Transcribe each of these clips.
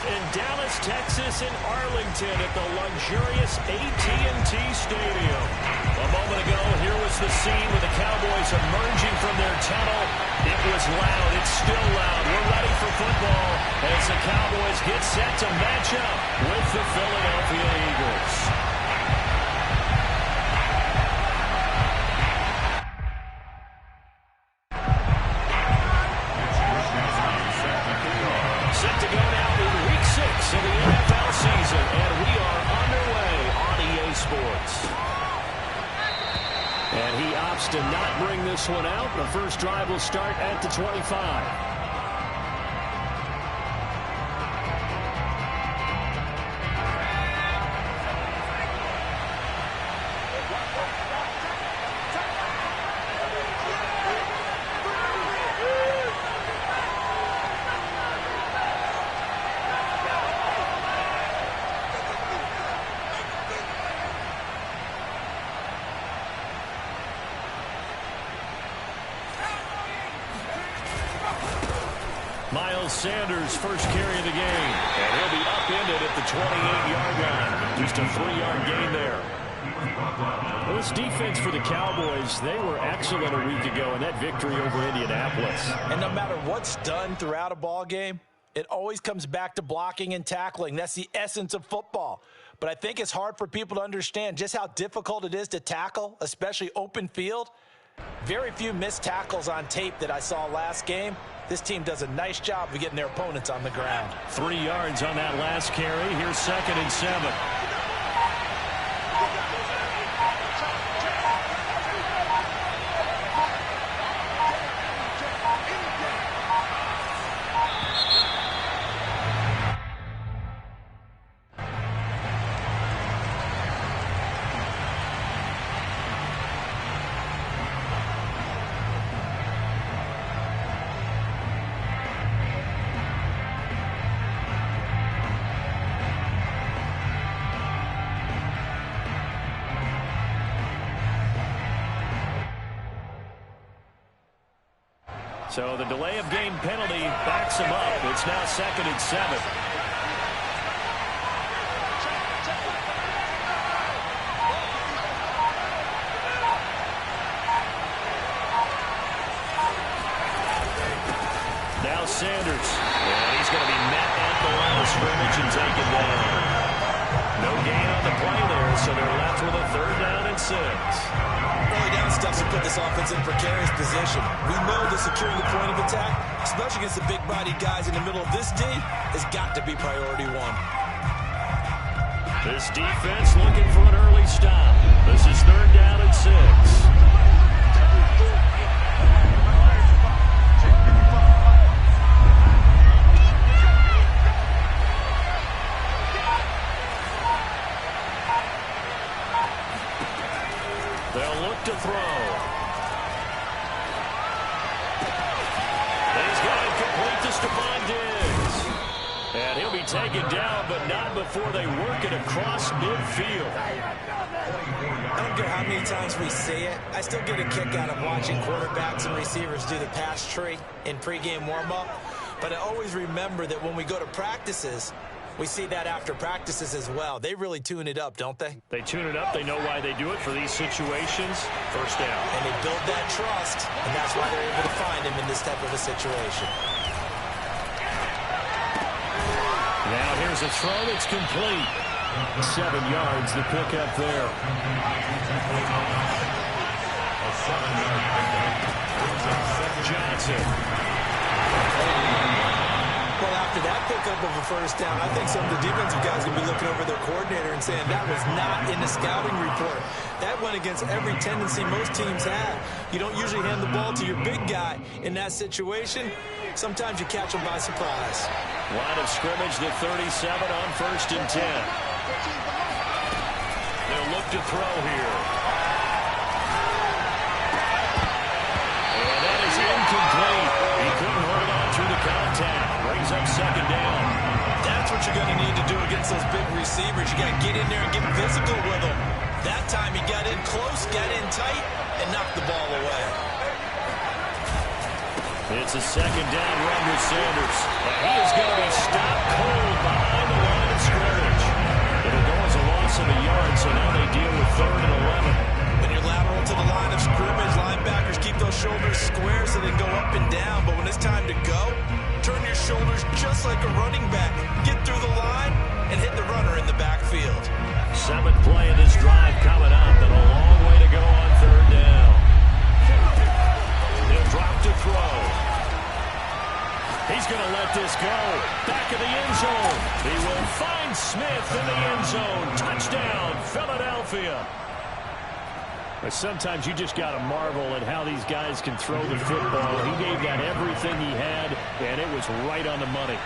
in Dallas, Texas, in Arlington at the luxurious AT&T Stadium. A moment ago, here was the scene with the Cowboys emerging from their tunnel. It was loud. It's still loud. We're ready for football as the Cowboys get set to match up with the Philadelphia Eagles. Set to go now in Week 6 of the NFL season, and we are underway on EA Sports. And he opts to not bring this one out. The first drive will start at the 25. Sanders' first carry of the game, and he'll be upended at the 28-yard line. Just a 3-yard gain there. Well, this defense for the Cowboys, they were excellent a week ago in that victory over Indianapolis. And no matter what's done throughout a ball game, it always comes back to blocking and tackling. That's the essence of football. But I think it's hard for people to understand just how difficult it is to tackle, especially open field. Very few missed tackles on tape that I saw last game. This team does a nice job of getting their opponents on the ground. 3 yards on that last carry. Here's 2nd and 7. So the delay of game penalty backs him up. It's now 2nd and 7. Now Sanders. And he's going to be met at the line of scrimmage and taken down. No gain on the play there, so they're left with a 3rd down and 6. Early down stuff to put this offense in precarious position. We know that securing the point of attack, especially against the big-bodied guys in the middle of this D, has got to be priority 1. This defense looking for an early stop. This is 3rd down and 6. They'll look to throw. He's got it complete to Stephon Diggs. And he'll be taken down, but not before they work it across midfield. I don't care how many times we say it, I still get a kick out of watching quarterbacks and receivers do the pass tree in pregame warm-up. But I always remember that when we go to practices, we see that after practices as well. They really tune it up, don't they? They tune it up. They know why they do it for these situations. First down. And they build that trust, and that's why they're able to find him in this type of a situation. Now here's a throw that's complete. 7 yards, the pickup there. Johnson. Well, after that pickup of a first down, I think some of the defensive guys will be looking over their coordinator and saying that was not in the scouting report. That went against every tendency most teams have. You don't usually hand the ball to your big guy in that situation. Sometimes you catch them by surprise. Line of scrimmage, the 37 on 1st and 10. They'll look to throw here. And that is incomplete. He couldn't hold on through the contact. Brings up 2nd down. That's what you're going to need to do against those big receivers. You got to get in there and get physical with them. That time he got in close, got in tight, and knocked the ball away. It's a 2nd down run with Sanders. And he is going to be stopped cold by just like a running back. Get through the line and hit the runner in the backfield. 7th play of this drive coming up, and a long way to go on 3rd down. He'll drop to throw. He's going to let this go. Back of the end zone. He will find Smith in the end zone. Touchdown, Philadelphia. But sometimes you just got to marvel at how these guys can throw the football. He gave that everything he had, and it was right on the money.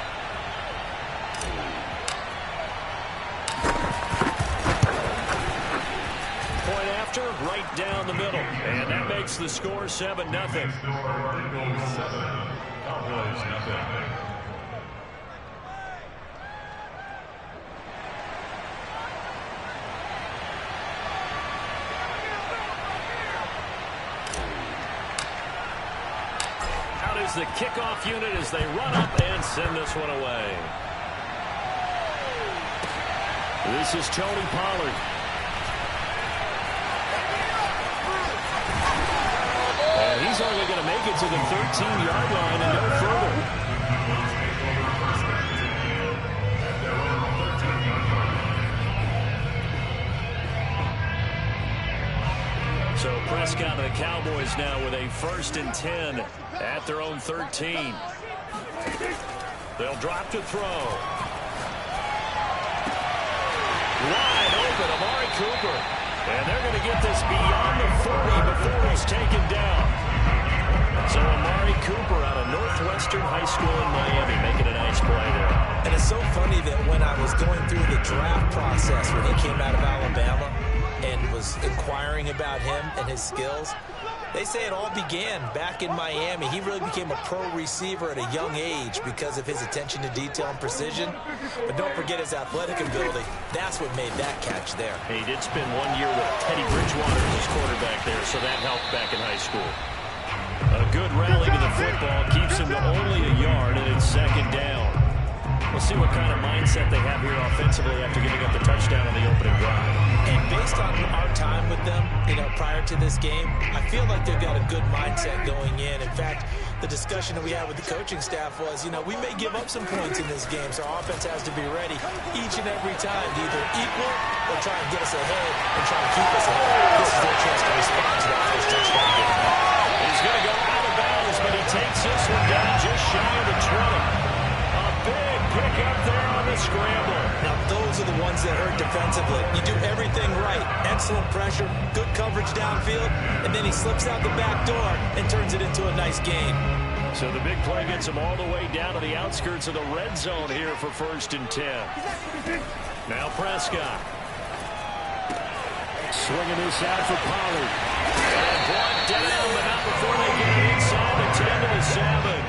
Point after, right down the middle. And that makes the score 7-0. Out is the kickoff unit as they run up and send this one away. This is Tony Pollard. And he's only going to make it to the 13-yard line and no further. So Prescott and the Cowboys now with a 1st and 10 at their own 13. They'll drop to throw. Wide open, Amari Cooper. And they're going to get this beyond the 40 before he's taken down. So Amari Cooper out of Northwestern High School in Miami making a nice play there. And it's so funny that when I was going through the draft process when he came out of Alabama and was inquiring about him and his skills, they say it all began back in Miami. He really became a pro receiver at a young age because of his attention to detail and precision. But don't forget his athletic ability. That's what made that catch there. He did spend 1 year with Teddy Bridgewater as his quarterback there, so that helped back in high school. A good rally to the football keeps him to only a yard, and it's 2nd down. We'll see what kind of mindset they have here offensively after giving up the touchdown on the opening drive. And based on our time with them, prior to this game, I feel like they've got a good mindset going in. In fact, the discussion that we had with the coaching staff was, we may give up some points in this game, so our offense has to be ready each and every time to either equal or try and get us ahead and try to keep us ahead. This is their chance to respond to that first touchdown game. He's going to go out of bounds, but he takes this one down just shy of the 20. Big pick up there on the scramble. Now, those are the ones that hurt defensively. You do everything right. Excellent pressure, good coverage downfield, and then he slips out the back door and turns it into a nice gain. So the big play gets him all the way down to the outskirts of the red zone here for 1st and 10. Now Prescott. Swinging this out for Pollard. And brought down, but not before they get it inside the 10 to the 7.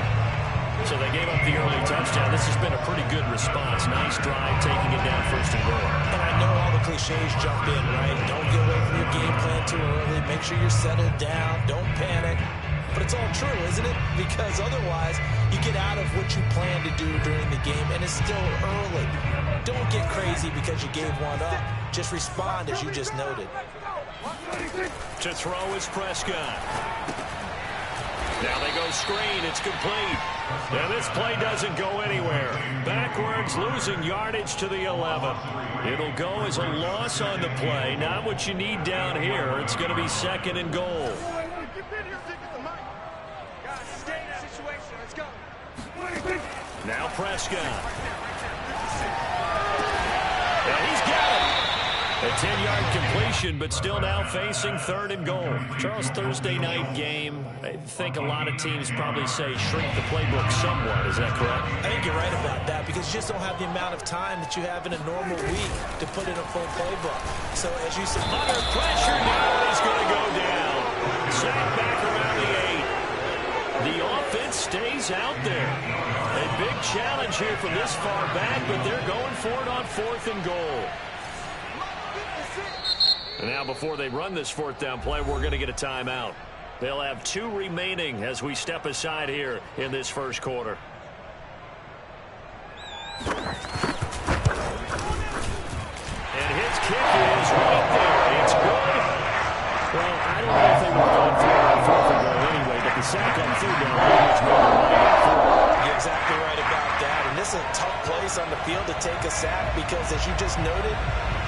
So they gave up the early touchdown. This has been a pretty good response. Nice drive, taking it down 1st and goal. And I know all the cliches jump in, right? Don't get away from your game plan too early. Make sure you're settled down. Don't panic. But it's all true, isn't it? Because otherwise, you get out of what you plan to do during the game, and it's still early. Don't get crazy because you gave one up. Just respond as you just noted. To throw is Prescott. Now they go screen. It's complete. And this play doesn't go anywhere. Backwards, losing yardage to the 11. It'll go as a loss on the play. Not what you need down here. It's going to be 2nd and goal. Now Prescott. And he's got it. A 10-yard completion, but still now facing 3rd and goal. Charles, Thursday night game, I think a lot of teams probably say shrink the playbook somewhat. Is that correct? I think you're right about that because you just don't have the amount of time that you have in a normal week to put in a full playbook. So as you said, under pressure now, he's going to go down. Sacked back around the 8. The offense stays out there. A big challenge here from this far back, but they're going for it on 4th and goal. And now before they run this 4th down play, we're going to get a timeout. They'll have 2 remaining as we step aside here in this 1st quarter. And his kick is right there. It's good. Well, I don't know if they would have gone for it on 4th and goal anyway, but the sack on 3rd down pretty much made their money up for it. You're exactly right about that. And this just a tough place on the field to take a sack because, as you just noted,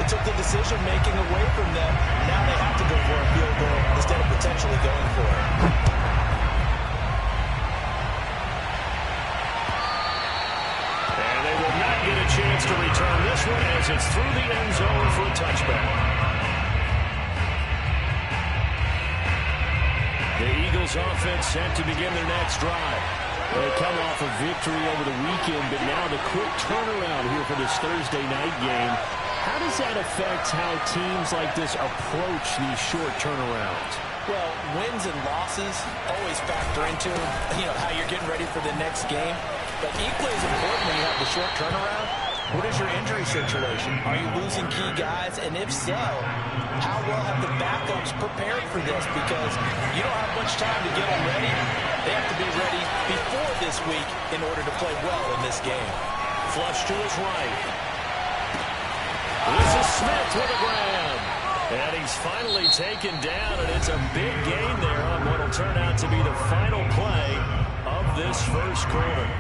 it took the decision-making away from them. Now they have to go for a field goal instead of potentially going for it. And they will not get a chance to return this one as it's through the end zone for a touchback. The Eagles offense set to begin their next drive. They come off a victory over the weekend, but now the quick turnaround here for this Thursday night game. How does that affect how teams like this approach these short turnarounds? Well, wins and losses always factor into, how you're getting ready for the next game. But equally as important when you have the short turnaround, what is your injury situation? Are you losing key guys? And if so, how well have the backups prepared for this? Because you don't have much time to get them ready. They have to be ready before this week in order to play well in this game. Flush to his right. This is Smith with a grab. And he's finally taken down, and it's a big gain there on what will turn out to be the final play of this first quarter.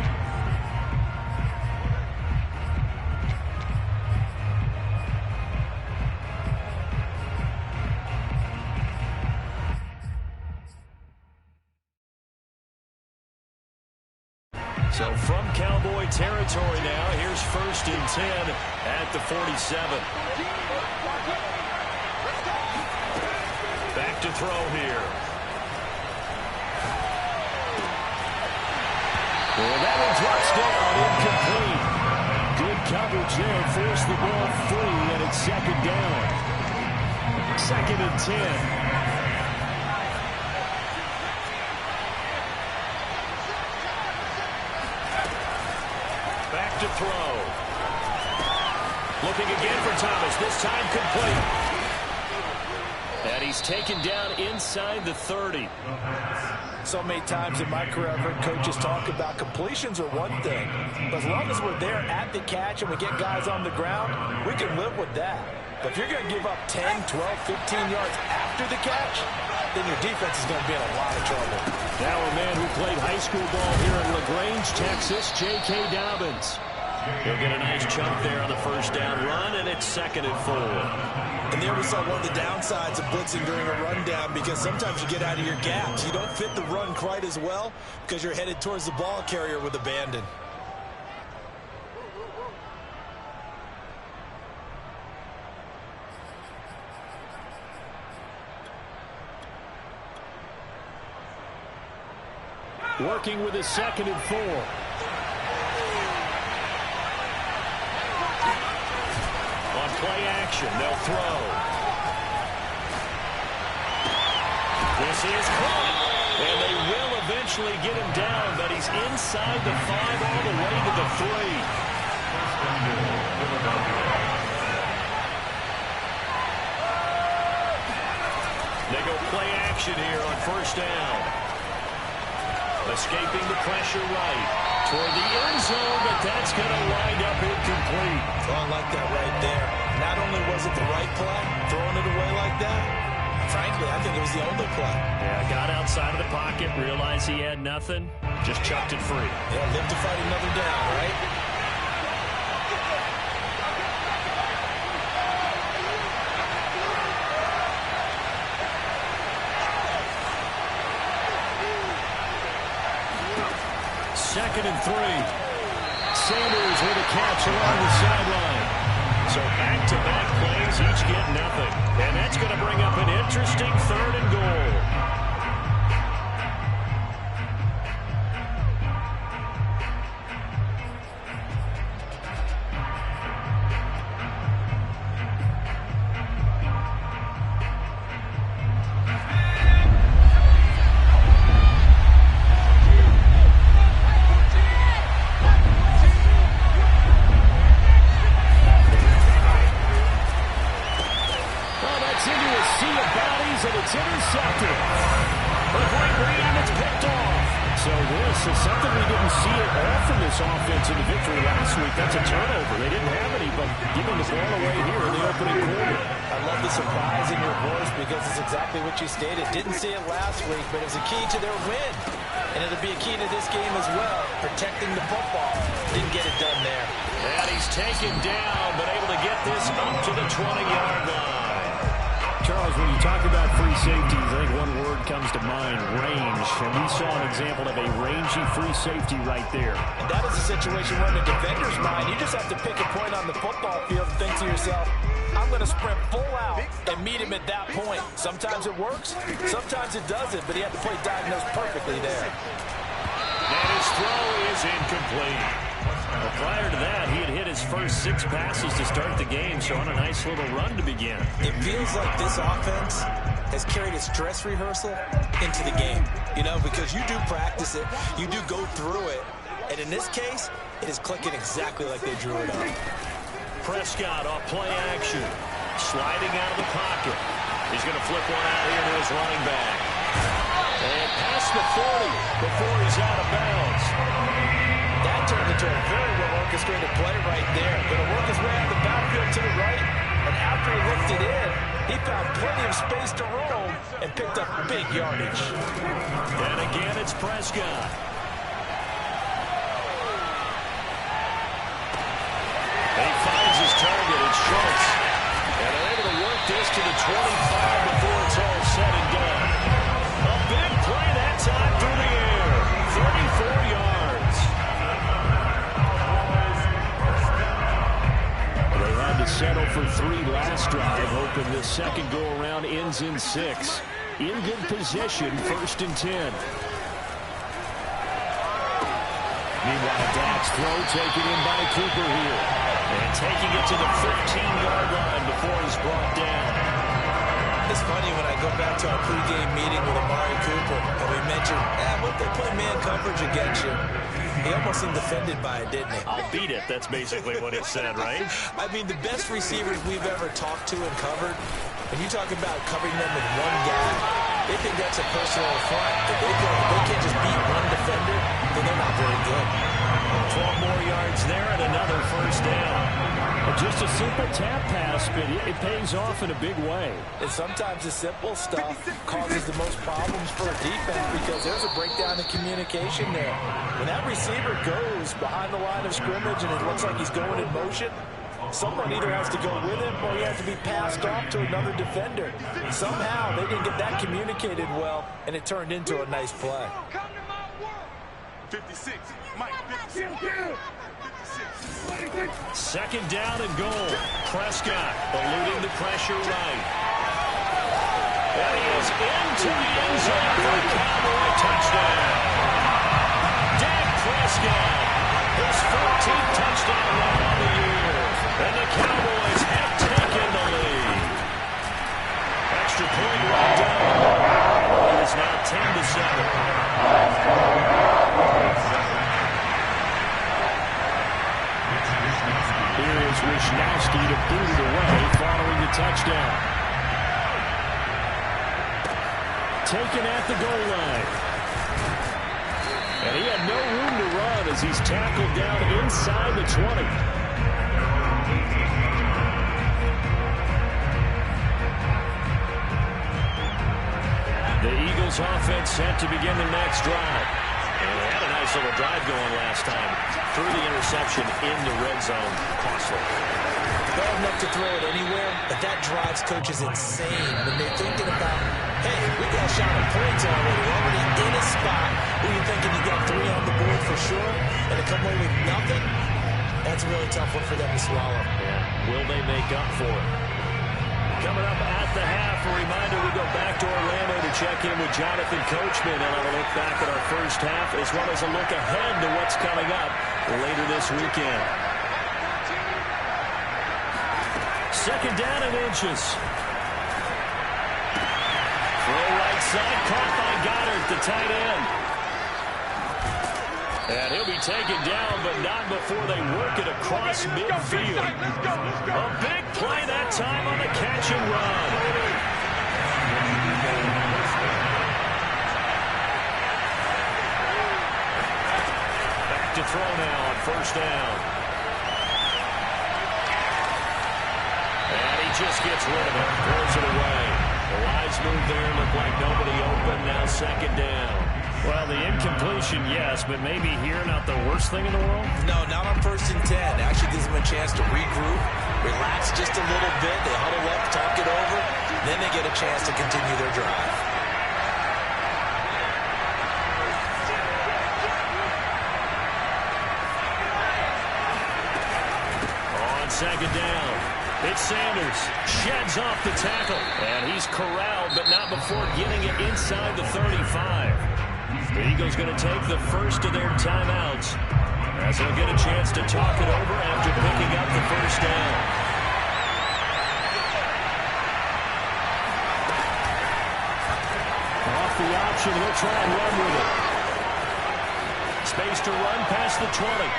So from Cowboy territory now, here's 1st and 10 at the 47. Back to throw here. Well, that one drops down, incomplete. Good coverage there, forced the ball free, and it's 2nd down. 2nd and 10. To throw. Looking again for Thomas, this time complete. And he's taken down inside the 30. So many times in my career, I've heard coaches talk about completions are one thing. But as long as we're there at the catch and we get guys on the ground, we can live with that. But if you're going to give up 10, 12, 15 yards after the catch, then your defense is going to be in a lot of trouble. Now a man who played high school ball here in LaGrange, Texas, J.K. Dobbins. He'll get a nice chunk there on the first down run, and it's 2nd and 4. And there we saw one of the downsides of blitzing during a rundown, because sometimes you get out of your gaps. You don't fit the run quite as well because you're headed towards the ball carrier with abandon. Working with his 2nd and 4. Play action, they'll throw. This is caught, and they will eventually get him down, but he's inside the 5 all the way to the 3. They go play action here on 1st down. Escaping the pressure right toward the end zone, but that's going to wind up incomplete. Oh, I like that right there. Not only was it the right play, throwing it away like that, frankly, I think it was the only play. Yeah, got outside of the pocket, realized he had nothing, just chucked it free. Yeah, live to fight another down, right? Second and 3. Sanders with a catch along the sideline. So back-to-back plays, each get nothing. And that's going to bring up an interesting 3rd and goal. It's intercepted. A great read, and it's picked off. So this is something we didn't see at all from this offense in the victory last week. That's a turnover. They didn't have any, but giving the ball away here in the opening quarter. I love the surprise in your voice because it's exactly what you stated. Didn't see it last week, but it was a key to their win. And it'll be a key to this game as well, protecting the football. Didn't get it done there. And he's taken down, but able to get this up to the 20-yard line. Charles, when you talk about free safeties, I think one word comes to mind, range. And we saw an example of a rangy free safety right there. And that is a situation where in the defender's mind, you just have to pick a point on the football field and think to yourself, I'm going to sprint full out and meet him at that point. Sometimes it works, sometimes it doesn't, but he had to play diagnosed perfectly there. And his throw is incomplete. Well, prior to that, he had hit his first 6 passes to start the game, so on a nice little run to begin. It feels like this offense has carried its dress rehearsal into the game, you know, because you do practice it, you do go through it, and in this case, it is clicking exactly like they drew it up. Prescott off play action, sliding out of the pocket. He's going to flip one out here to his running back. And past the 40 before he's out of bounds. That turned into a very well-orchestrated play right there. Going to work his way out the backfield to the right, and after he licked it in, he found plenty of space to roam and picked up big yardage. And again, it's Prescott. And he finds his target. It's Schultz. And they're able to work this to the 25 before it's all said and done. A big play that time through the air. 34 yards. They had to settle for 3 last drive, hoping the second go-around ends in 6. In good position, 1st and 10. Meanwhile, Dak's throw taken in by Cooper here. And taking it to the 15-yard line before he's brought down. It's funny when I go back to our pregame meeting with Amari Cooper, and we mentioned, what they play man coverage against you. He almost seemed offended by it, didn't he? I'll beat it. That's basically what he said, right? I mean, the best receivers we've ever talked to and covered, and you talk about covering them with one guy, they think that's a personal affront. If they can't just beat one defender, then they're not very good. 12 more yards there and another 1st down. Just a simple tap pass, but it pays off in a big way. And sometimes the simple stuff causes the most problems for a defense because there's a breakdown in communication there. When that receiver goes behind the line of scrimmage and it looks like he's going in motion, someone either has to go with him or he has to be passed off to another defender. Somehow they didn't get that communicated well, and it turned into a nice play. 56, Mike, 56. 2nd down and goal. Prescott eluding the pressure right. And he is into the end zone for a Cowboy touchdown. Dak Prescott, his 14th touchdown run on the year. And the Cowboys have taken the lead. Extra point right down. It is now 10-7. Here is Wisnowski to boot it away following the touchdown. Taken at the goal line. And he had no room to run as he's tackled down inside the 20. The Eagles offense set to begin the next drive. And they had a nice little drive going last time. Threw the interception in the red zone. Costly. Bad enough to throw it anywhere, but that drives coaches insane when they're thinking about, hey, we got a shot at points already in a spot where you're thinking you got 3 on the board for sure, and to come away with nothing, that's a really tough one for them to swallow. Yeah. Will they make up for it? Coming up at the half, a reminder, we go back to Orlando to check in with Jonathan Coachman and have a look back at our first half as well as a look ahead to what's coming up later this weekend. 2nd down and inches. Throw right side, caught by Goddard, the tight end. And he'll be taken down, but not before they work it across midfield. A big play that time on the catch and run. Back to throw now on 1st down. And he just gets rid of it, throws it away. The wise move there, looked like nobody open, now 2nd down. Well, the incompletion, yes, but maybe here not the worst thing in the world? No, not on 1st and 10. Actually gives them a chance to regroup, relax just a little bit. They huddle up, talk it over. Then they get a chance to continue their drive. On 2nd down, it's Sanders. Sheds off the tackle. And he's corralled, but not before getting it inside the 35. The Eagles going to take the first of their timeouts as they'll get a chance to talk it over after picking up the 1st down. Off the option, he'll try and run with it. Space to run past the 20.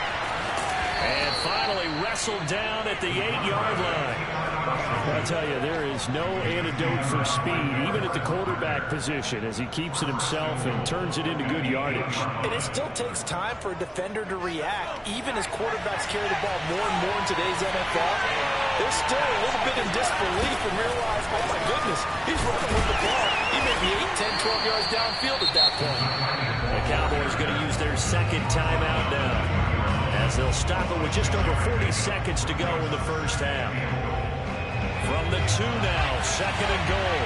And finally wrestled down at the 8-yard line. I'll tell you, there is no antidote for speed, even at the quarterback position, as he keeps it himself and turns it into good yardage. And it still takes time for a defender to react. Even as quarterbacks carry the ball more and more in today's NFL, they're still a little bit in disbelief and realize, oh my goodness, he's running with the ball. He may be 8, 10, 12 yards downfield at that point. The Cowboys going to use their 2nd timeout now, as they'll stop it with just over 40 seconds to go in the 1st half. From the 2 now, 2nd and goal.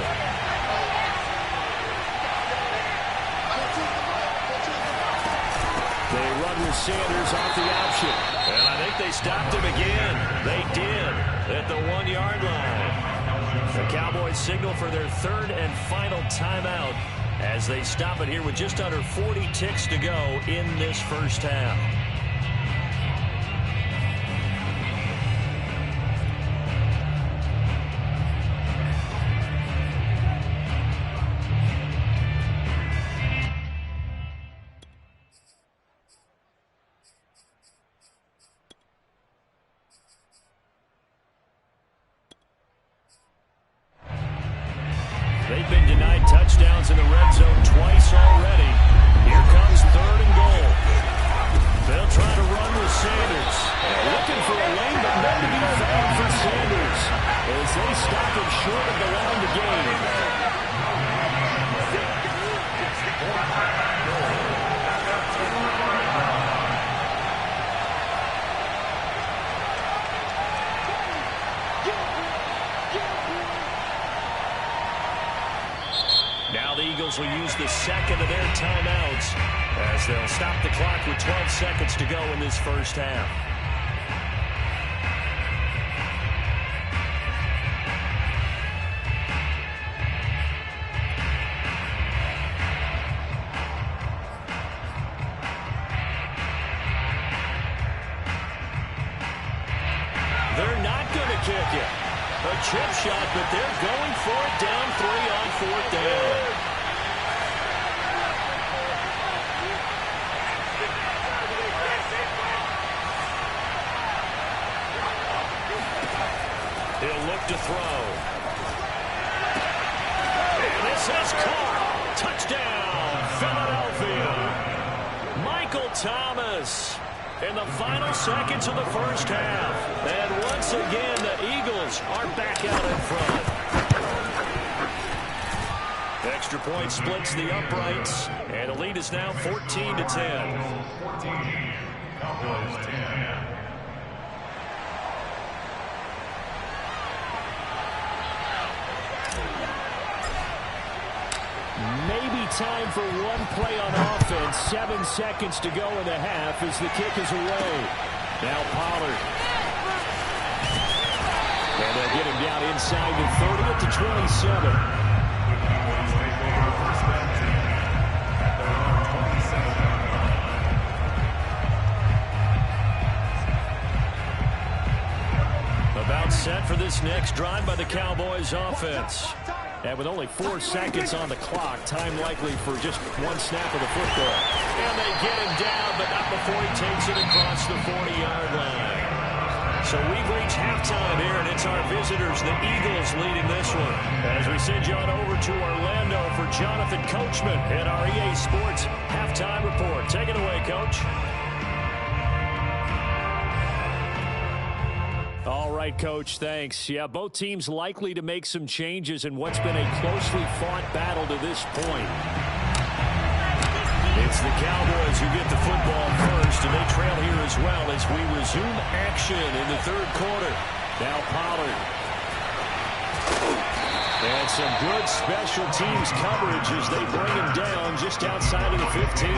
They run with Sanders off the option. And I think they stopped him again. They did at the 1-yard line. The Cowboys signal for their 3rd and final timeout as they stop it here with just under 40 ticks to go in this 1st half. They've been denied touchdowns in the red zone twice already. Here comes 3rd and goal. They'll try to run with Sanders. Looking for a lane, but none to be found for Sanders as they stop him short of the line to gain. Now the Eagles will use the 2nd of their timeouts as they'll stop the clock with 12 seconds to go in this 1st half. They're not going to kick it. A chip shot, but they're going for it down 3 on 4th down. He'll look to throw. And this is caught. Touchdown, Philadelphia. Michael Thomas in the final seconds of the 1st half. And once again, the Eagles are back out in front. The extra point splits the uprights, and the lead is now 14-10. 14, Cowboys 10. Maybe time for one play on offense. 7 seconds to go in the half as the kick is away. Now Pollard. And they'll get him down inside the 30 at the 27. About set for this next drive by the Cowboys offense. And with only 4 seconds on the clock, time likely for just one snap of the football. And they get him down, but not before he takes it across the 40-yard line. So we've reached halftime here, and it's our visitors, the Eagles, leading this one. As we send you on over to Orlando for Jonathan Coachman and our EA Sports halftime report. Take it away, Coach. All right, Coach, thanks. Yeah, both teams likely to make some changes in what's been a closely fought battle to this point. It's the Cowboys who get the football first, and they trail here as well as we resume action in the third quarter. Now Pollard. And some good special teams coverage as they bring him down just outside of the 15.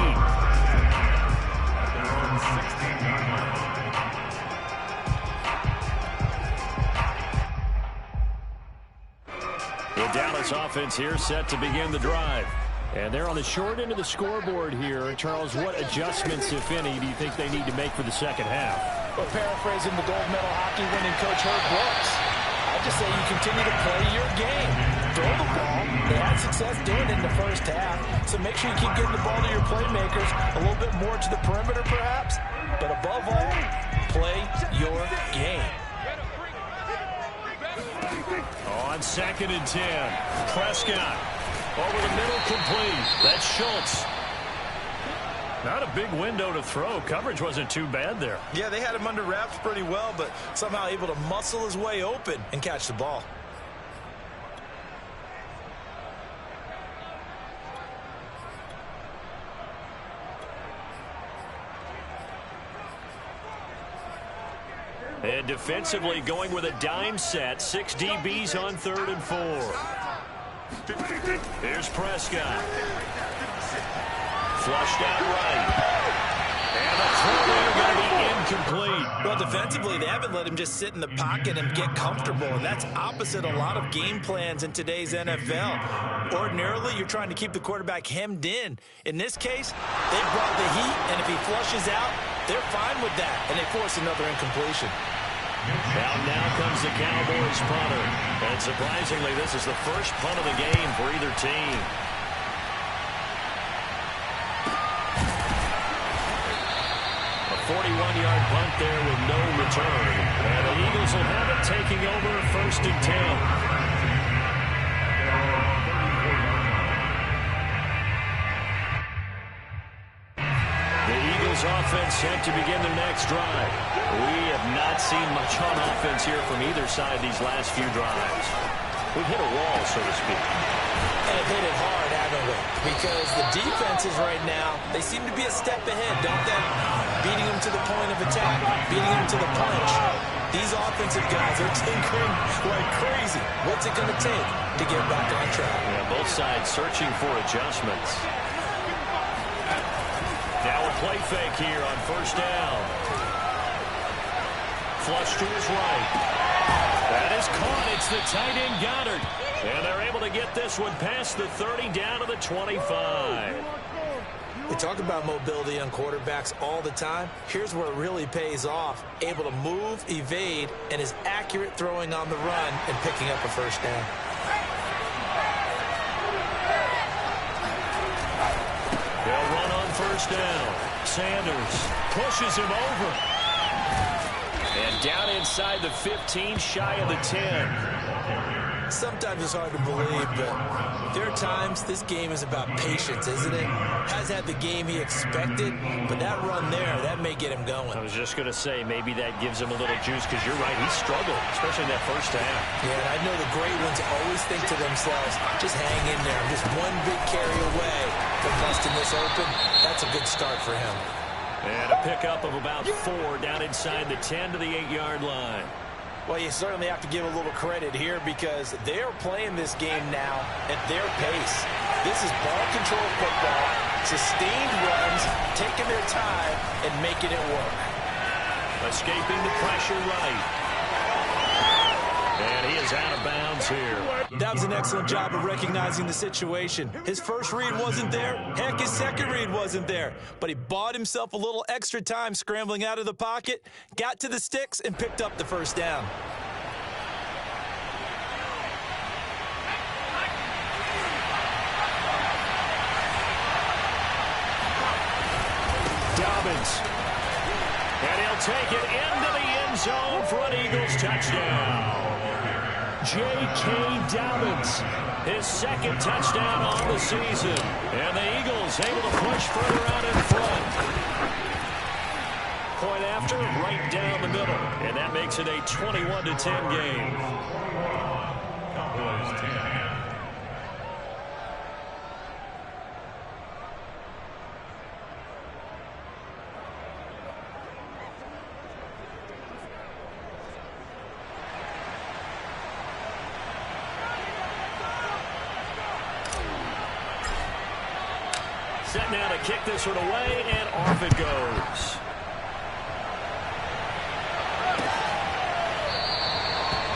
The Dallas offense here set to begin the drive. And they're on the short end of the scoreboard here. Charles, what adjustments, if any, do you think they need to make for the second half? Well, paraphrasing the gold medal hockey winning coach Herb Brooks, I just say you continue to play your game. Throw the ball. They had success doing it in the first half. So make sure you keep getting the ball to your playmakers, a little bit more to the perimeter perhaps. But above all, play your game. On 2nd and 10, Prescott over the middle, complete. That's Schultz. Not a big window to throw. Coverage wasn't too bad there. Yeah, they had him under wraps pretty well, but somehow able to muscle his way open and catch the ball. And defensively going with a dime set. 6 DBs on 3rd and 4. Here's Prescott. Flushed out right. And the throw there going to be incomplete. Well, defensively, they haven't let him just sit in the pocket and get comfortable, and that's opposite a lot of game plans in today's NFL. Ordinarily, you're trying to keep the quarterback hemmed in. In this case, they brought the heat, and if he flushes out, they're fine with that, and they force another incompletion. Now comes the Cowboys punter. And surprisingly, this is the first punt of the game for either team. A 41-yard punt there with no return. And the Eagles will have it, taking over 1st and 10. Offense set to begin their next drive. We have not seen much on offense here from either side these last few drives. We've hit a wall, so to speak. And hit it hard, haven't we? Because the defenses right now, they seem to be a step ahead, don't they? Beating them to the point of attack, beating them to the punch. These offensive guys are tinkering like crazy. What's it going to take to get back on track? Yeah, both sides searching for adjustments. Now a play fake here on 1st down. Flush to his right. That is caught. It's the tight end Goddard. And they're able to get this one past the 30 down to the 25. We talk about mobility on quarterbacks all the time. Here's where it really pays off. Able to move, evade, and is accurate throwing on the run and picking up a 1st down. They'll run on 1st down. Sanders pushes him over. And down inside the 15, shy of the 10. Sometimes it's hard to believe, but there are times this game is about patience, isn't it? Has had the game he expected, but that run there, that may get him going. I was just going to say, maybe that gives him a little juice, because you're right, he struggled, especially in that 1st half. Yeah, and I know the great ones always think to themselves, just hang in there. I'm just one big carry away from busting this open. That's a good start for him. And a pickup of about 4 down inside the 10 to the 8-yard line. Well, you certainly have to give a little credit here because they're playing this game now at their pace. This is ball control football, sustained runs, taking their time, and making it work. Escaping the pressure right. And he is out of bounds here. That was an excellent job of recognizing the situation. His first read wasn't there. Heck, his second read wasn't there. But he bought himself a little extra time scrambling out of the pocket, got to the sticks, and picked up the 1st down. Dobbins. And he'll take it into the end zone for an Eagles touchdown. J.K. Dobbins, his 2nd touchdown on the season. And the Eagles able to push further out in front. Point after, right down the middle. And that makes it a 21-10 game. Cowboys 10. Set now to kick this one away, and off it goes.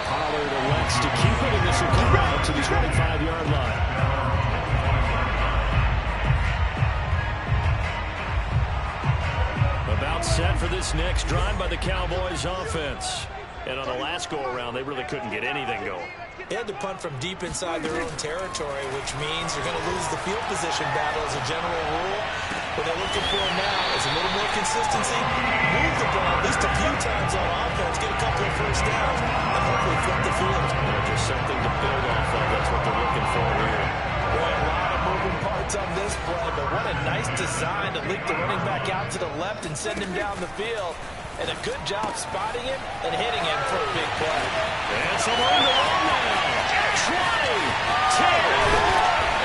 Pollard elects to keep it, and this will come out to the 25-yard line. About set for this next drive by the Cowboys offense. And on the last go-around, they really couldn't get anything going. They had to punt from deep inside their own territory, which means you're going to lose the field position battle as a general rule. What they're looking for now is a little more consistency, move the ball at least a few times on offense, get a couple of first downs, and hopefully flip the field. Just something to build off of. That's what they're looking for here. Boy, a lot of moving parts on this play, but what a nice design to leak the running back out to the left and send him down the field. And a good job spotting him and hitting him for a big play. And some room to run now. 20, 10,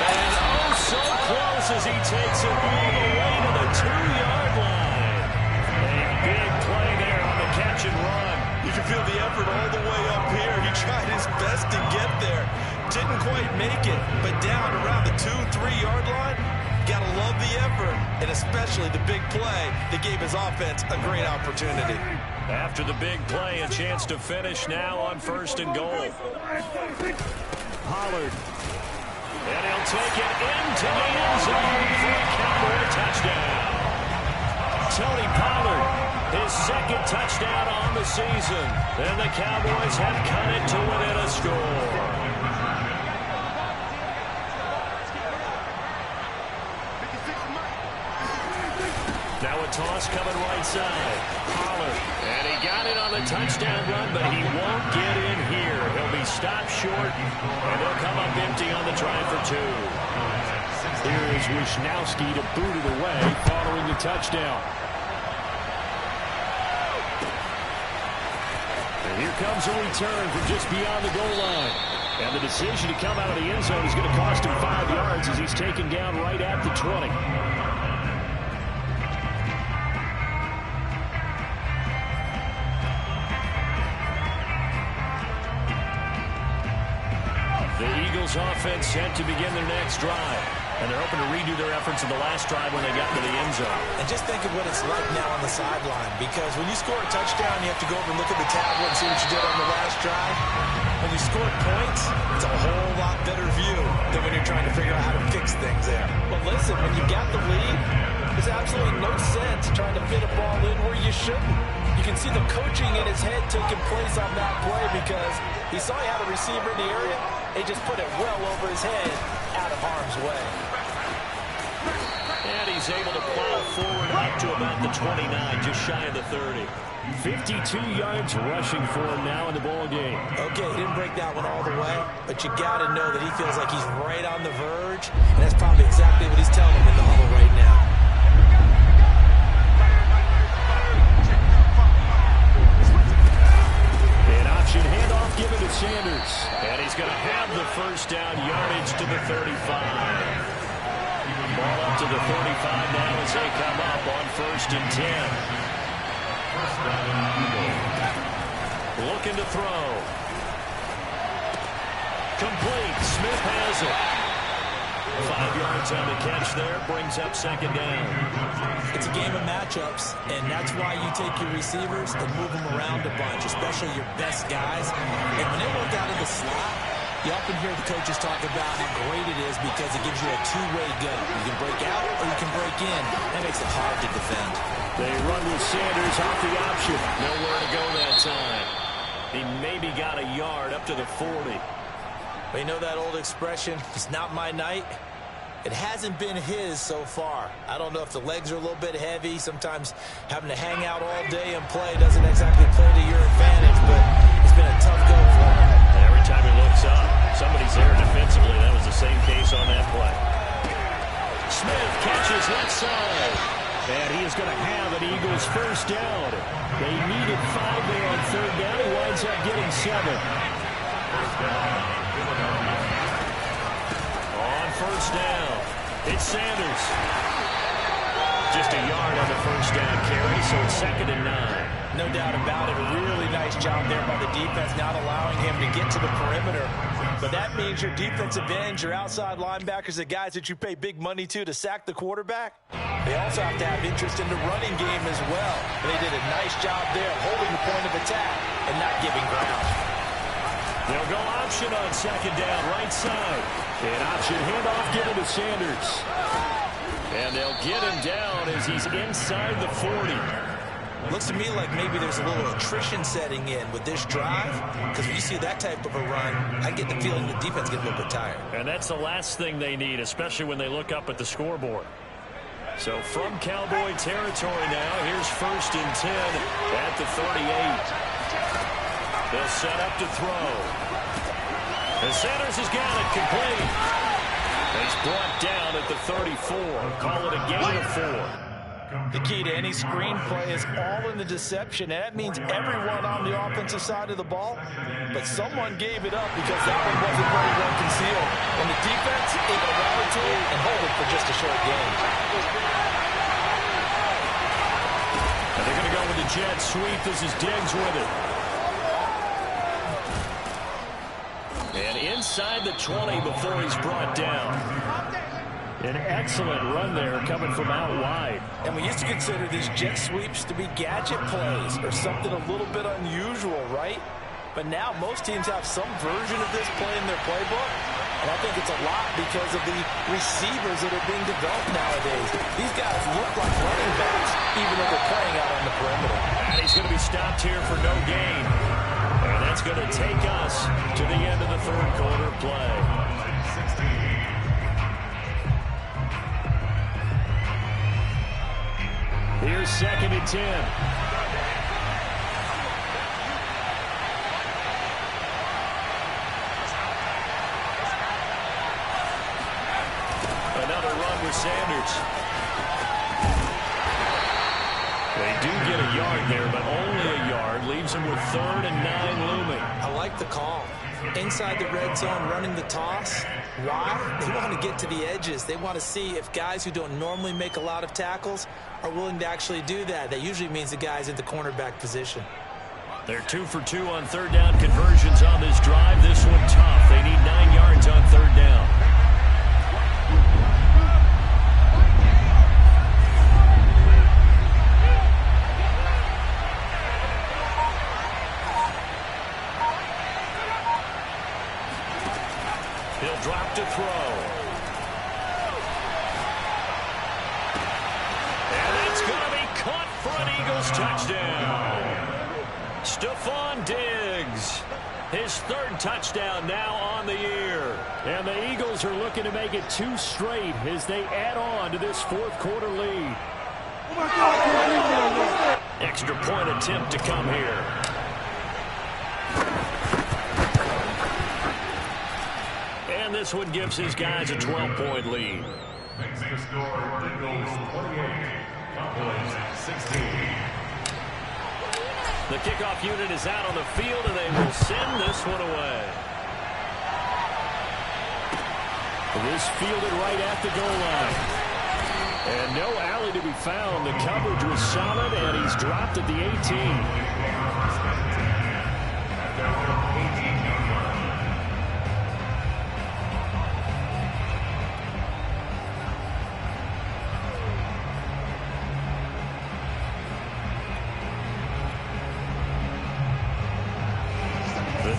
and oh so close as he takes it all the way to the 2-yard line. A big play there on the catch and run. You can feel the effort all the way up here. He tried his best to get there. Didn't quite make it, but down around the 2-3-yard line, gotta love the effort, and especially the big play that gave his offense a great opportunity. After the big play, a chance to finish now on 1st and goal. Pollard. And he'll take it into the end zone for a Cowboy touchdown. Tony Pollard, his 2nd touchdown on the season. And the Cowboys have cut it to within a score. Now a toss coming right side. Pollard. And he got it on the touchdown run, but he won't get in here. He'll be stopped short, and he'll come up empty on the try for 2. Here is Wisnowski to boot it away following the touchdown. And here comes a return from just beyond the goal line. And the decision to come out of the end zone is going to cost him 5 yards as he's taken down right at the 20. The Eagles offense set to begin their next drive. And they're hoping to redo their efforts in the last drive when they got to the end zone. And just think of what it's like now on the sideline, because when you score a touchdown, you have to go over and look at the tablet and see what you did on the last drive. When you score points, it's a whole lot better view than when you're trying to figure out how to fix things there. But listen, when you got the lead, there's absolutely no sense trying to fit a ball in where you shouldn't. You can see the coaching in his head taking place on that play because he saw he had a receiver in the area. He just put it well over his head out of harm's way. And he's able to plow forward up to about the 29, just shy of the 30. 52 yards rushing for him now in the ball game. Okay, he didn't break that one all the way, but you got to know that he feels like he's right on the verge, and that's probably exactly what he's telling him in the huddle right now. An option handoff given to Sanders, and he's going to have the first down yardage to the 35. Ball up to the 35 now as they come up on 1st and 10. Looking to throw. Complete. Smith has it. 5 yards on the catch there. Brings up 2nd down. It's a game of matchups, and that's why you take your receivers and move them around a bunch, especially your best guys. And when they work out in the slot, you often hear the coaches talk about how great it is because it gives you a two-way go. You can break out or you can break in. That makes it hard to defend. They run with Sanders off the option. Nowhere to go that time. He maybe got a yard up to the 40. But you know that old expression, it's not my night? It hasn't been his so far. I don't know if the legs are a little bit heavy. Sometimes having to hang out all day and play doesn't exactly play to your advantage, but it's been a tough go for him. Every time he looks up, somebody's there defensively. That was the same case on that play. Smith catches left side. And he is going to have an Eagles first down. They needed 5 there on 3rd down. He winds up getting 7. On 1st down, it's Sanders. Just a yard on the first down carry, so it's 2nd and 9. No doubt about it. A really nice job there by the defense, not allowing him to get to the perimeter. But that means your defensive ends, your outside linebackers, the guys that you pay big money to sack the quarterback, they also have to have interest in the running game as well. And they did a nice job there holding the point of attack and not giving ground. They'll go option on second down, right side. An option handoff given to Sanders. And they'll get him down as he's inside the 40. Looks to me like maybe there's a little attrition setting in with this drive, because when you see that type of a run, I get the feeling the defense gets a little bit tired. And that's the last thing they need, especially when they look up at the scoreboard. So from Cowboy territory now, here's 1st and 10 at the 38. They'll set up to throw. And Sanders has got it complete. He's brought down at the 34. Call it a gain of 4. The key to any screenplay is all in the deception, and that means everyone on the offensive side of the ball, but someone gave it up because that one wasn't very well concealed. And the defense able to rally to it and hold it for just a short game. And they're going to go with the jet sweep. This is Diggs with it. And inside the 20 before he's brought down. An excellent run there coming from out wide. And we used to consider these jet sweeps to be gadget plays or something a little bit unusual, right? But now most teams have some version of this play in their playbook. And I think it's a lot because of the receivers that are being developed nowadays. These guys look like running backs, even though they're playing out on the perimeter. And he's going to be stopped here for no gain. And that's going to take us to the end of the 3rd quarter play. Here's 2nd and 10. Another run with Sanders. They do get a yard there, but only a yard. Leaves him with 3rd and 9 looming. I like the call. Inside the red zone, running the toss. Why? They want to get to the edges. They want to see if guys who don't normally make a lot of tackles are willing to actually do that. That usually means the guys at the cornerback position. They're 2 for 2 on 3rd down conversions on this drive. This one tough. They need 9 yards on 3rd down. He'll drop to throw. And it's going to be caught for an Eagles touchdown. Stephon Diggs, his 3rd touchdown now on the year. And the Eagles are looking to make it 2 straight as they add on to this 4th quarter lead. Extra point attempt to come here. And this one gives his guys a 12-point lead. Makes the score Eagles 28, Cowboys 16. The kickoff unit is out on the field, and they will send this one away. This fielded right at the goal line. And no alley to be found. The coverage was solid, and he's dropped at the 18.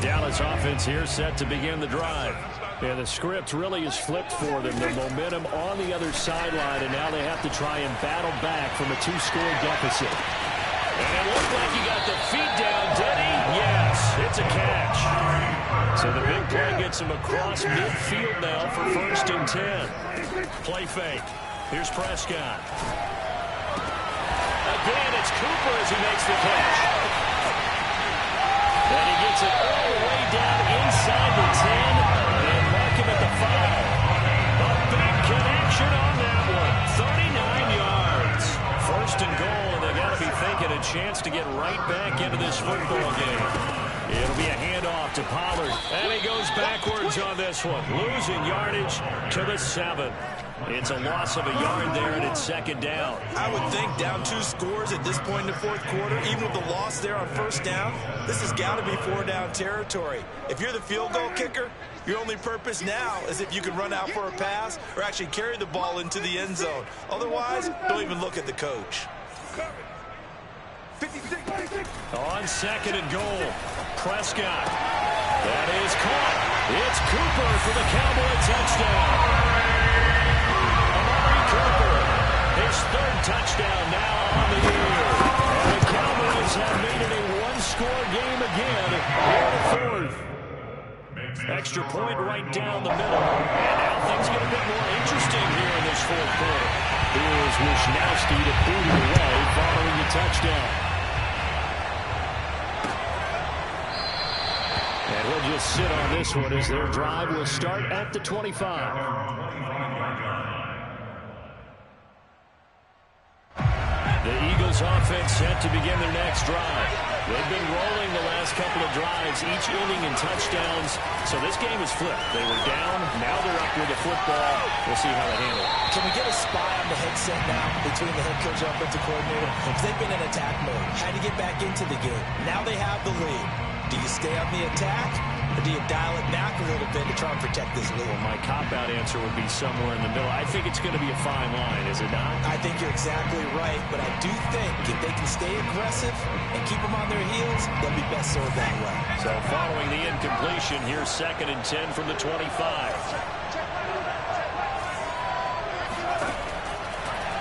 Dallas offense here set to begin the drive. And the script really is flipped for them. The momentum on the other sideline, and now they have to try and battle back from a 2-score deficit. And it looked like he got the feet down, did he? Yes, it's a catch. So the big play gets him across midfield now for 1st and 10. Play fake. Here's Prescott. Again, it's Cooper as he makes the catch. And he gets it all the way down inside the 10 and mark him at the 5. A big connection on that one. 39 yards. 1st and goal, and they got to be thinking a chance to get right back into this football game. It'll be a handoff to Pollard. And he goes backwards on this one. Losing yardage to the 7. It's a loss of a yard there, and it's second down. I would think down 2 scores at this point in the fourth quarter, even with the loss there on first down, this has got to be 4-down territory. If you're the field goal kicker, your only purpose now is if you can run out for a pass or actually carry the ball into the end zone. Otherwise, don't even look at the coach. On second and goal, Prescott. That is caught. It's Cooper for the Cowboy touchdown. Amari Cooper, his third touchdown now on the year. And the Cowboys have made it a one-score game again here in the fourth. Extra point right down the middle. And now things get a bit more interesting here in this fourth quarter. Here's Wisnowski to boot it away following the touchdown. And he'll just sit on this one as their drive will start at the 25. The Eagles offense set to begin their next drive. They've been rolling the last couple of drives, each inning in touchdowns. So this game is flipped. They were down, now they're up with the football. We'll see how they handle it. Can we get a spy on the headset now between the head coach and offensive coordinator? Because they've been in attack mode. Had to get back into the game. Now they have the lead. Do you stay on the attack, or do you dial it back a little bit to try and protect this lead? Well, my cop-out answer would be somewhere in the middle. I think it's going to be a fine line, is it not? I think you're exactly right, but I do think if they can stay aggressive and keep them on their heels, they'll be best served that way. So following the incompletion, here's 2nd and 10 from the 25.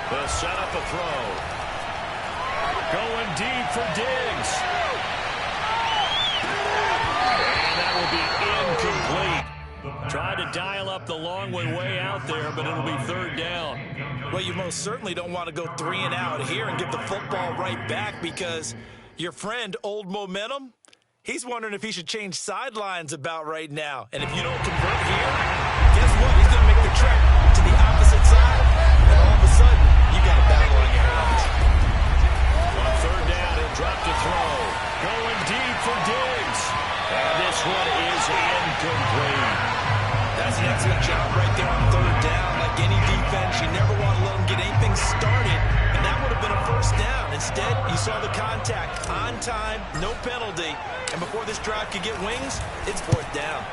They'll set up a throw. Going deep for Diggs. Incomplete. Try to dial up the long way out there, but it'll be 3rd down. Well, you most certainly don't want to go 3 and out here and get the football right back, because your friend, Old Momentum, he's wondering if he should change sidelines about right now. And if you don't convert here, guess what? He's going to make the trek to the opposite side, and all of a sudden, you got a battle on your hands. On 3rd down, he'll drop to throw. Going deep for Diggs. And this one is incomplete. That's an excellent job right there on 3rd down. Like any defense, you never want to let them get anything started, and that would have been a 1st down. Instead, you saw the contact on time, no penalty, and before this drive could get wings, it's 4th down.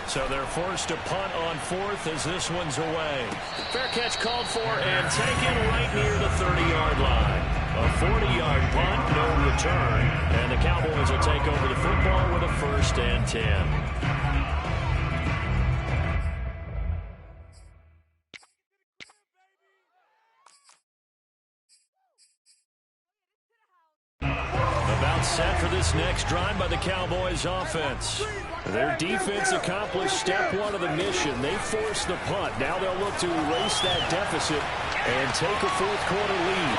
So they're forced to punt on 4th as this one's away. Fair catch called for and taken right near the 30-yard line. A 40-yard punt, no return, and the Cowboys will take over the football with a 1st and 10. About set for this next drive by the Cowboys offense. Their defense accomplished step 1 of the mission. They forced the punt. Now they'll look to erase that deficit and take a fourth quarter lead.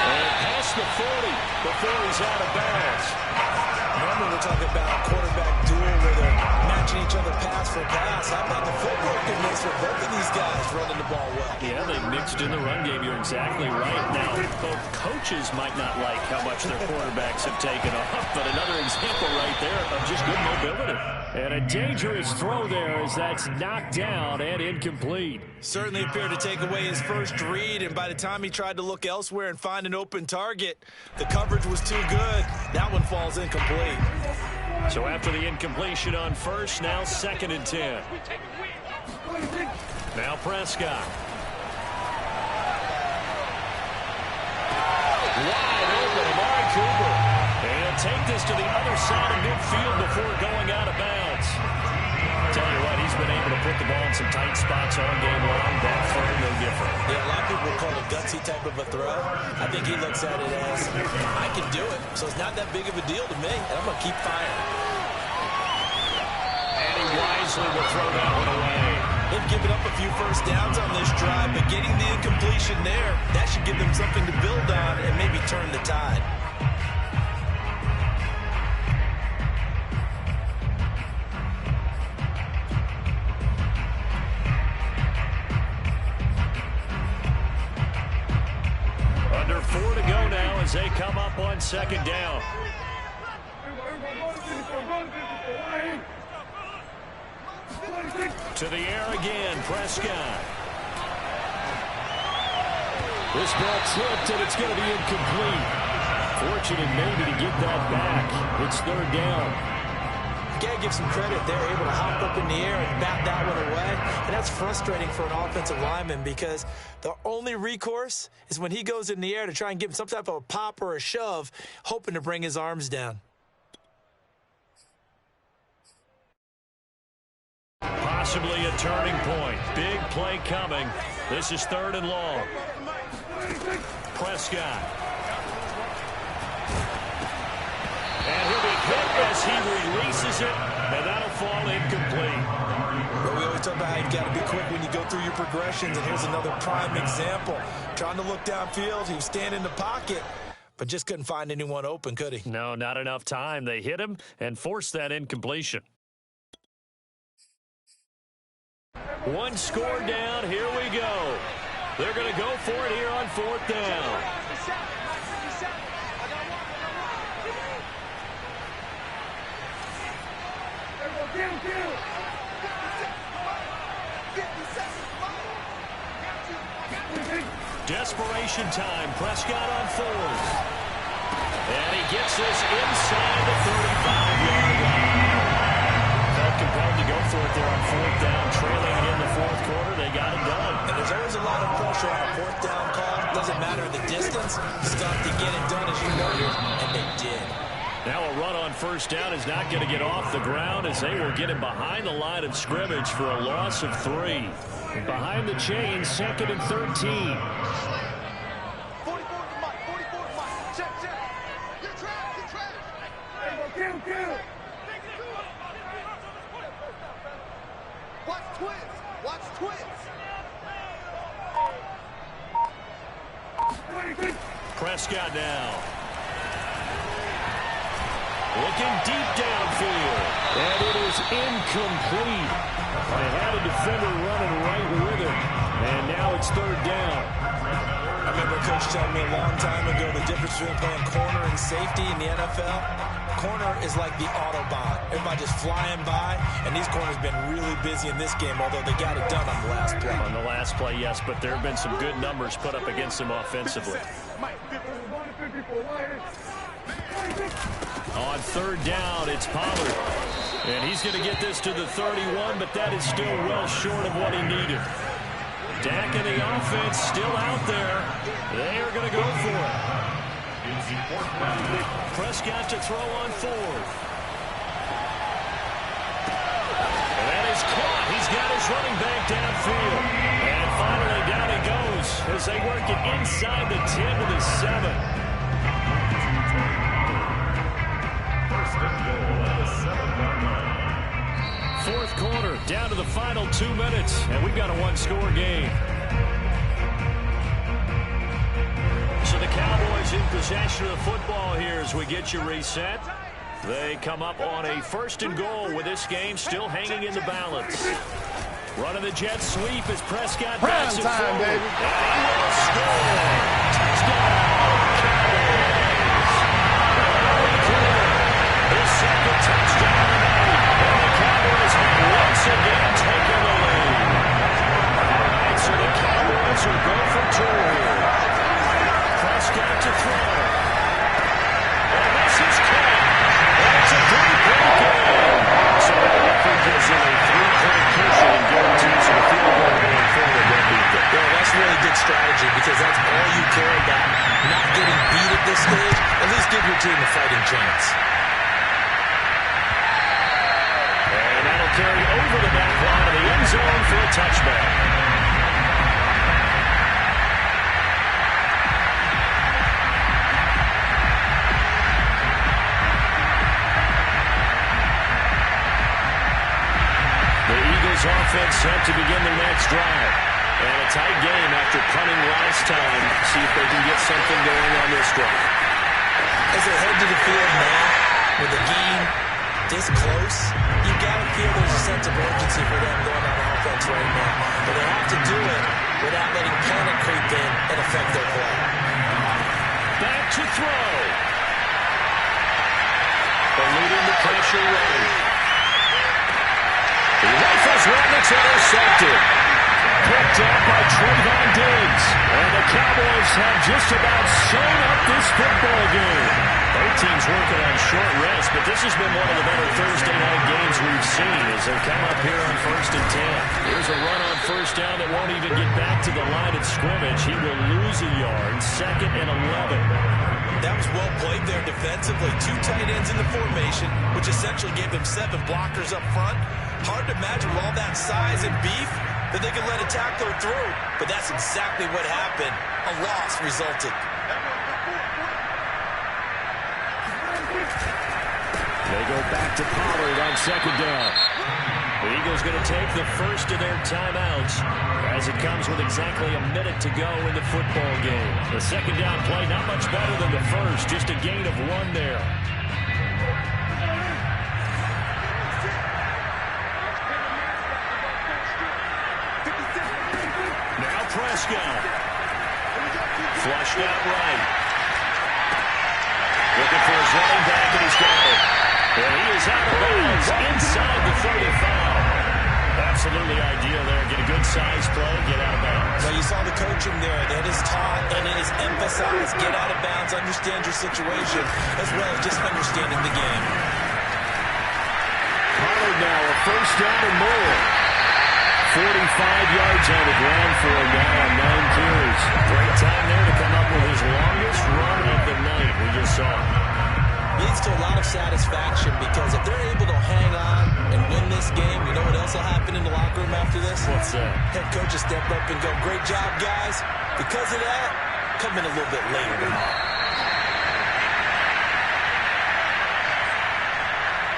And past the 40 before he's out of bounds. Normally we're talking about a quarterback duel where they're matching each other pass for pass. How about the footwork in this for both of these guys running the ball well? Yeah, they mixed in the run game. You're exactly right. Now, both coaches might not like how much their quarterbacks have taken off, but another example right there of just good mobility. And a dangerous throw there as that's knocked down and incomplete. Certainly appeared to take away his first read, and by the time he tried to look elsewhere and find an open target, the coverage was too good. That one falls incomplete. So after the incompletion on 1st, now 2nd and 10. Now Prescott. Wide open, Amari Cooper. And take this to the other side of midfield before going out of bounds. Tell you what, he's been able to put the ball in some tight spots all game long. That throw, no different. Yeah, a lot of people would call it a gutsy type of a throw. I think he looks at it as, I can do it, so it's not that big of a deal to me, and I'm going to keep firing. And he wisely will throw that one away. They've given up a few 1st downs on this drive, but getting the incompletion there, that should give them something to build on and maybe turn the tide. Under 4 to go now as they come up on 2nd down. To the air again, Prescott. This ball tripped, and it's going to be incomplete. Fortunate maybe to get that back. It's third down. You got to give some credit. They're able to hop up in the air and bat that one away. And that's frustrating for an offensive lineman because the only recourse is when he goes in the air to try and give him some type of a pop or a shove, hoping to bring his arms down. Possibly a turning point. Big play coming. This is third and long. Prescott. And he'll be hit as he releases it, and that'll fall incomplete. But we always talk about how you've got to be quick when you go through your progressions, and here's another prime example. Trying to look downfield, he was standing in the pocket, but just couldn't find anyone open, could he? No, not enough time. They hit him and forced that incompletion. One score down. Here we go. They're going to go for it here on fourth down. Desperation time. Prescott on fourth. And he gets this inside the 35-yard line. Felt compelled to go for it there on fourth down. Trailing in the fourth quarter. They got it done. And there's always a lot of pressure on a fourth down call. Doesn't matter the distance. Stuff to get it done as you noted, and they did. Now a run on first down is not going to get off the ground as they will get him behind the line of scrimmage for a loss of 3. Behind the chains, second and 13. 44 to Mike, 44 to Mike. Check. You're trash. Kill. Watch twins. Prescott now. Looking deep downfield. And it is incomplete. They had a defender running right with him. And now it's third down. I remember a coach telling me a long time ago the difference between playing corner and safety in the NFL. Corner is like the Autobahn. Everybody just flying by, and these corners have been really busy in this game, although they got it done on the last play. On the last play, yes, but there have been some good numbers put up against them offensively. On third down, it's Pollard. And he's going to get this to the 31, but that is still well short of what he needed. Dak and the offense still out there. They are going to go for it. Prescott to throw on fourth. And that is caught. He's got his running back downfield. And finally down he goes as they work it inside the 10 to the 7. Fourth quarter, down to the final 2 minutes, and we've got a one-score game. So the Cowboys in possession of the football here as we get you reset. They come up on a first and goal with this game still hanging in the balance. Running the jet sweep as Prescott backs it forward. Baby. And he will score. Touchdown, Cowboys. His second touchdown tonight. And the Cowboys have once again taken the lead. All right, so the Cowboys will go for 2 here. Prescott to throw. And this is caught. And it's a 3-point game. So the referee gives him a 3-point cushion and guarantees a field goal going forward. Well, that's really good strategy because that's all you care about. Not getting beat at this stage. At least give your team a fighting chance. And that'll carry over the back line of the end zone for a touchback. The Eagles offense set to begin their next drive. And a tight game after punting last time. See if they can get something going on this drive. As they head to the field now, with the game this close, you got to feel there's a sense of urgency for them going on offense right now. But they have to do it without letting panic creep in and affect their play. Back to throw. Eluding the pressure right. He rifles one that's intercepted. Picked up by Trayvon Diggs. And the Cowboys have just about sewn up this football game. Both teams working on short rest, but this has been one of the better Thursday night games we've seen as they come up here on 1st and 10. Here's a run on 1st down that won't even get back to the line of scrimmage. He will lose a yard. 2nd and 11. That was well played there defensively. 2 tight ends in the formation, which essentially gave them 7 blockers up front. Hard to imagine with all that size and beef that they could let a tackler through. But that's exactly what happened. A loss resulted. They go back to Pollard on 2nd down. The Eagles going to take the first of their timeouts as it comes with exactly a minute to go in the football game. The 2nd down play not much better than the first, just a gain of 1 there. Now Prescott. Flushed out right. Looking for his running back, and he's got it. And he is out of bounds inside the 35. Absolutely ideal there. Get a good size play, get out of bounds. Well, you saw the coaching there. That is taught and it is emphasized. Get out of bounds, understand your situation, as well as just understanding the game. Pollard now a 1st down and more. 45 yards on the ground for him now on 9 carries. Great time there to come up with his longest run of the night. We just saw it. Leads to a lot of satisfaction because if they're able to hang on and win this game, you know what else will happen in the locker room after this? What's that? Head coach will step up and go, great job, guys. Because of that, come in a little bit later tomorrow.